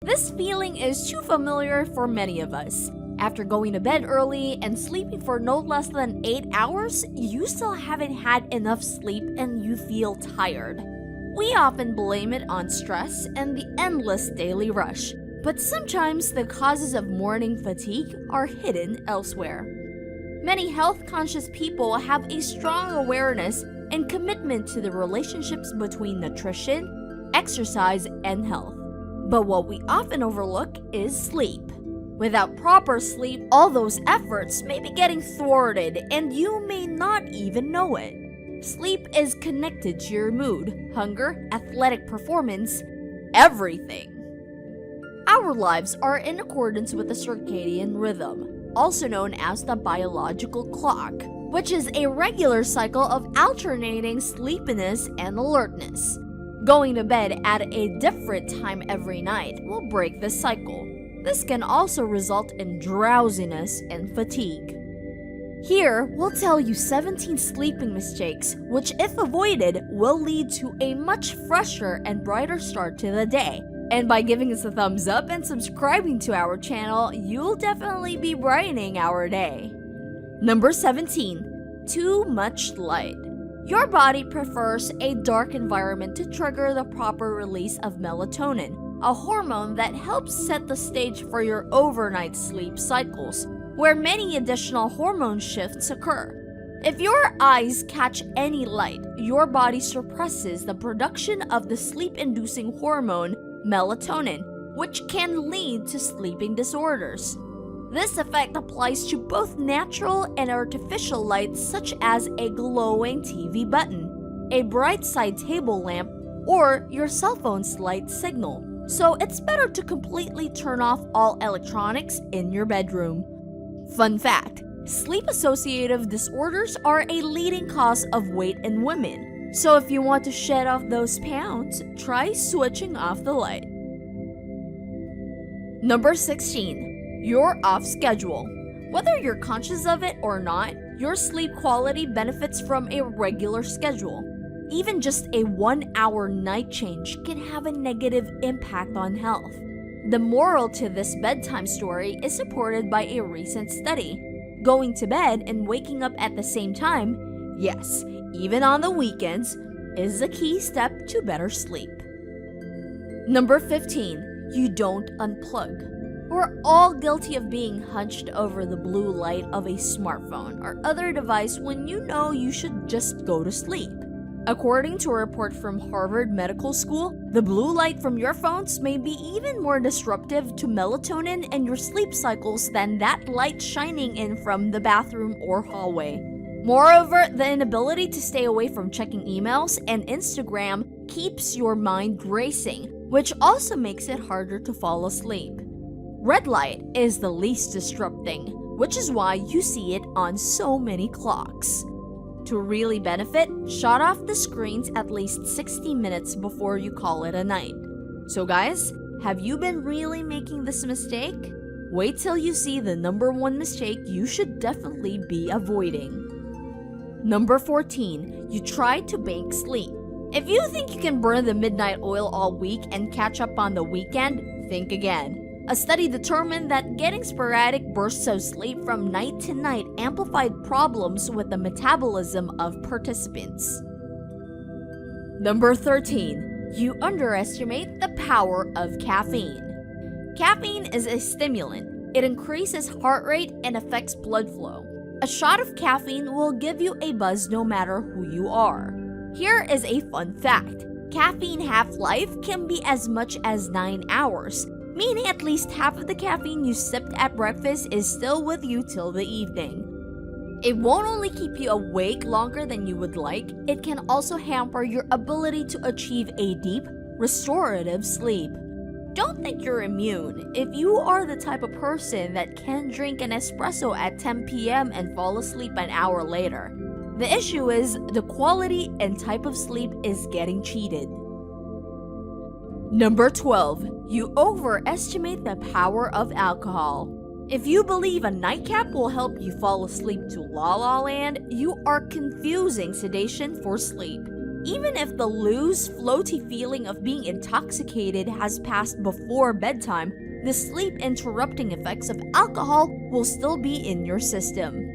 This feeling is too familiar for many of us. After going to bed early and sleeping for no less than 8 hours, you still haven't had enough sleep and you feel tired. We often blame it on stress and the endless daily rush, but sometimes the causes of morning fatigue are hidden elsewhere. Many health-conscious people have a strong awareness and commitment to the relationships between nutrition, exercise, and health. But what we often overlook is sleep. Without proper sleep, all those efforts may be getting thwarted and you may not even know it. Sleep is connected to your mood, hunger, athletic performance, everything. Our lives are in accordance with the circadian rhythm, also known as the biological clock, which is a regular cycle of alternating sleepiness and alertness. Going to bed at a different time every night will break this cycle. This can also result in drowsiness and fatigue. Here, we'll tell you 17 sleeping mistakes, which if avoided, will lead to a much fresher and brighter start to the day. And by giving us a thumbs up and subscribing to our channel, you'll definitely be brightening our day. Number 17. Too much light. Your body prefers a dark environment to trigger the proper release of melatonin, a hormone that helps set the stage for your overnight sleep cycles, where many additional hormone shifts occur. If your eyes catch any light, your body suppresses the production of the sleep-inducing hormone melatonin, which can lead to sleeping disorders. This effect applies to both natural and artificial light, such as a glowing TV button, a bright side table lamp, or your cell phone's light signal. So it's better to completely turn off all electronics in your bedroom. Fun fact, sleep-associative disorders are a leading cause of weight in women. So if you want to shed off those pounds, try switching off the light. Number 16. You're off schedule. Whether you're conscious of it or not, your sleep quality benefits from a regular schedule. Even just a 1-hour night change can have a negative impact on health. The moral to this bedtime story is supported by a recent study. Going to bed and waking up at the same time, yes, even on the weekends, is a key step to better sleep. Number 15. You don't unplug. We're all guilty of being hunched over the blue light of a smartphone or other device when you know you should just go to sleep. According to a report from Harvard Medical School, the blue light from your phones may be even more disruptive to melatonin and your sleep cycles than that light shining in from the bathroom or hallway. Moreover, the inability to stay away from checking emails and Instagram keeps your mind racing, which also makes it harder to fall asleep. Red light is the least disrupting, which is why you see it on so many clocks. To really benefit, shut off the screens at least 60 minutes before you call it a night. So guys, have you been really making this mistake? Wait till you see the number 1 mistake you should definitely be avoiding. Number 14. You try to bank sleep. If you think you can burn the midnight oil all week and catch up on the weekend, think again. A study determined that getting sporadic bursts of sleep from night to night amplified problems with the metabolism of participants. Number 13. You underestimate the power of caffeine. Caffeine is a stimulant. It increases heart rate and affects blood flow. A shot of caffeine will give you a buzz no matter who you are. Here is a fun fact. Caffeine half-life can be as much as 9 hours, meaning at least half of the caffeine you sipped at breakfast is still with you till the evening. It won't only keep you awake longer than you would like, it can also hamper your ability to achieve a deep, restorative sleep. Don't think you're immune. If you are the type of person that can drink an espresso at 10 p.m. and fall asleep an hour later, the issue is the quality and type of sleep is getting cheated. Number 12. You overestimate the power of alcohol. If you believe a nightcap will help you fall asleep to La La Land, you are confusing sedation for sleep. Even if the loose, floaty feeling of being intoxicated has passed before bedtime, the sleep-interrupting effects of alcohol will still be in your system.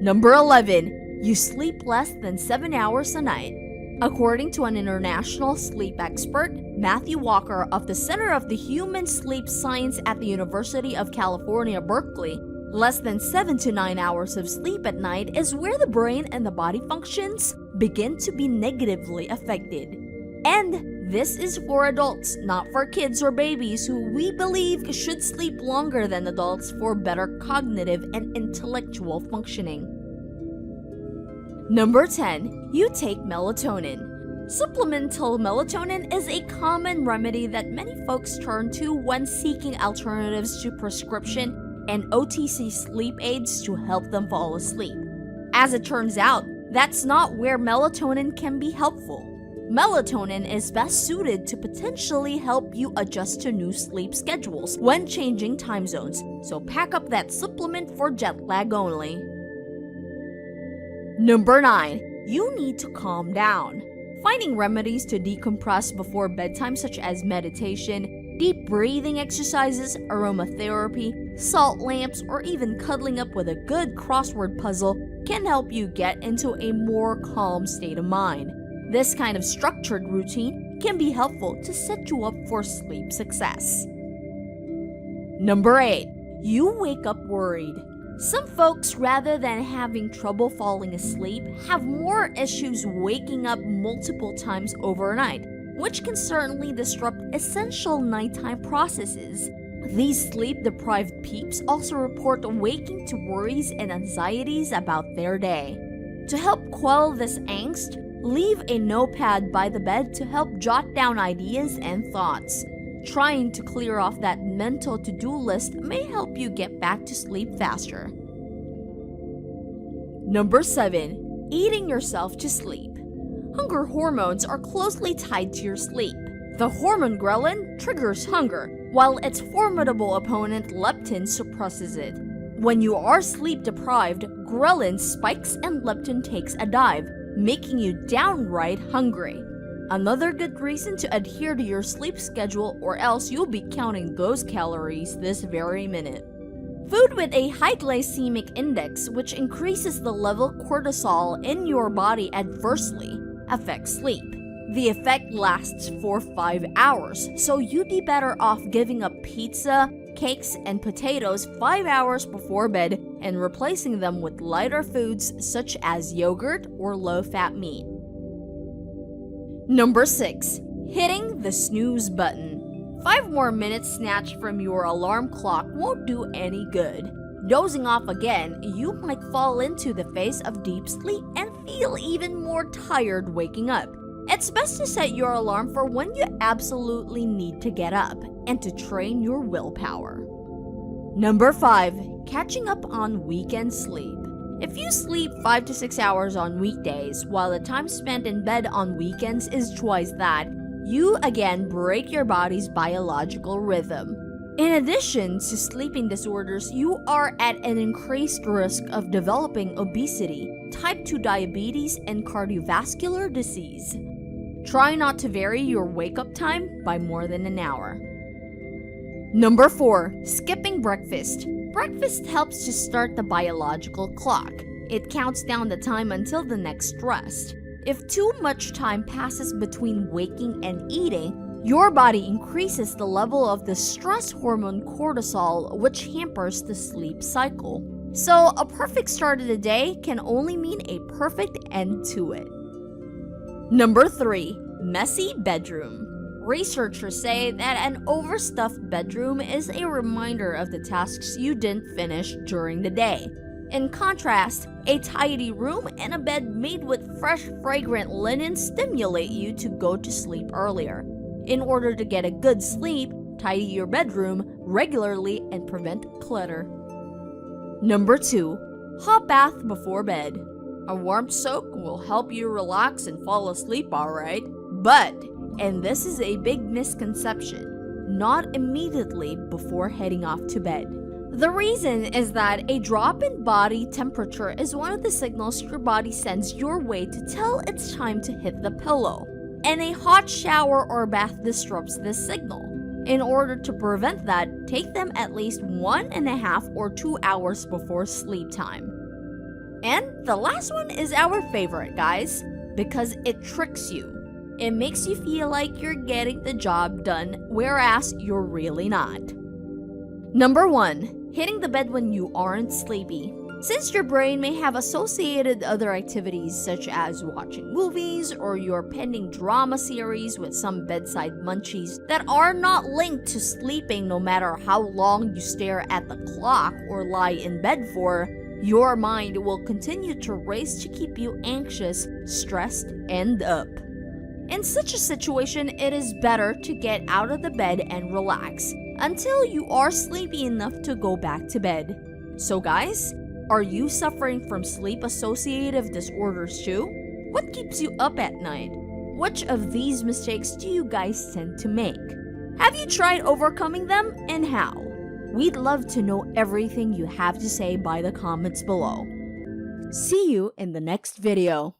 Number 11. You sleep less than 7 hours a night. According to an international sleep expert, Matthew Walker of the Center of the Human Sleep Science at the University of California, Berkeley, less than 7 to 9 hours of sleep at night is where the brain and the body functions begin to be negatively affected. And this is for adults, not for kids or babies who we believe should sleep longer than adults for better cognitive and intellectual functioning. Number 10. You take melatonin. Supplemental melatonin is a common remedy that many folks turn to when seeking alternatives to prescription and OTC sleep aids to help them fall asleep. As it turns out, that's not where melatonin can be helpful. Melatonin is best suited to potentially help you adjust to new sleep schedules when changing time zones, so pack up that supplement for jet lag only. Number 9. You need to calm down. Finding remedies to decompress before bedtime such as meditation, deep breathing exercises, aromatherapy, salt lamps, or even cuddling up with a good crossword puzzle can help you get into a more calm state of mind. This kind of structured routine can be helpful to set you up for sleep success. Number 8. You wake up worried. Some folks, rather than having trouble falling asleep, have more issues waking up multiple times overnight, which can certainly disrupt essential nighttime processes. These sleep-deprived peeps also report waking to worries and anxieties about their day. To help quell this angst, leave a notepad by the bed to help jot down ideas and thoughts. Trying to clear off that mental to-do list may help you get back to sleep faster. Number 7. Eating yourself to sleep. Hunger hormones are closely tied to your sleep. The hormone ghrelin triggers hunger, while its formidable opponent leptin suppresses it. When you are sleep deprived, ghrelin spikes and leptin takes a dive, making you downright hungry. Another good reason to adhere to your sleep schedule, or else you'll be counting those calories this very minute. Food with a high glycemic index, which increases the level of cortisol in your body adversely, affects sleep. The effect lasts for 5 hours, so you'd be better off giving up pizza, cakes, and potatoes 5 hours before bed and replacing them with lighter foods such as yogurt or low-fat meat. Number 6. Hitting the snooze button. 5 more minutes snatched from your alarm clock won't do any good. Dozing off again, you might fall into the phase of deep sleep and feel even more tired waking up. It's best to set your alarm for when you absolutely need to get up and to train your willpower. Number 5. Catching up on weekend sleep. If you sleep 5 to 6 hours on weekdays, while the time spent in bed on weekends is twice that, you again break your body's biological rhythm. In addition to sleeping disorders, you are at an increased risk of developing obesity, type 2 diabetes, and cardiovascular disease. Try not to vary your wake-up time by more than an hour. Number 4. Skipping breakfast. Breakfast helps to start the biological clock. It counts down the time until the next rest. If too much time passes between waking and eating, your body increases the level of the stress hormone cortisol, which hampers the sleep cycle. So, a perfect start of the day can only mean a perfect end to it. Number 3. Messy bedroom. Researchers say that an overstuffed bedroom is a reminder of the tasks you didn't finish during the day. In contrast, a tidy room and a bed made with fresh, fragrant linen stimulate you to go to sleep earlier. In order to get a good sleep, tidy your bedroom regularly and prevent clutter. Number 2. Hot bath before bed. A warm soak will help you relax and fall asleep alright, but, and this is a big misconception, not immediately before heading off to bed. The reason is that a drop in body temperature is one of the signals your body sends your way to tell it's time to hit the pillow, and a hot shower or bath disrupts this signal. In order to prevent that, take them at least 1.5 or 2 hours before sleep time. And the last one is our favorite, guys, because it tricks you. It makes you feel like you're getting the job done, whereas you're really not. Number 1, hitting the bed when you aren't sleepy. Since your brain may have associated other activities such as watching movies or your pending drama series with some bedside munchies that are not linked to sleeping no matter how long you stare at the clock or lie in bed for, your mind will continue to race to keep you anxious, stressed, and up. In such a situation, it is better to get out of the bed and relax until you are sleepy enough to go back to bed. So guys, are you suffering from sleep associative disorders too? What keeps you up at night? Which of these mistakes do you guys tend to make? Have you tried overcoming them, and how? We'd love to know everything you have to say by the comments below. See you in the next video.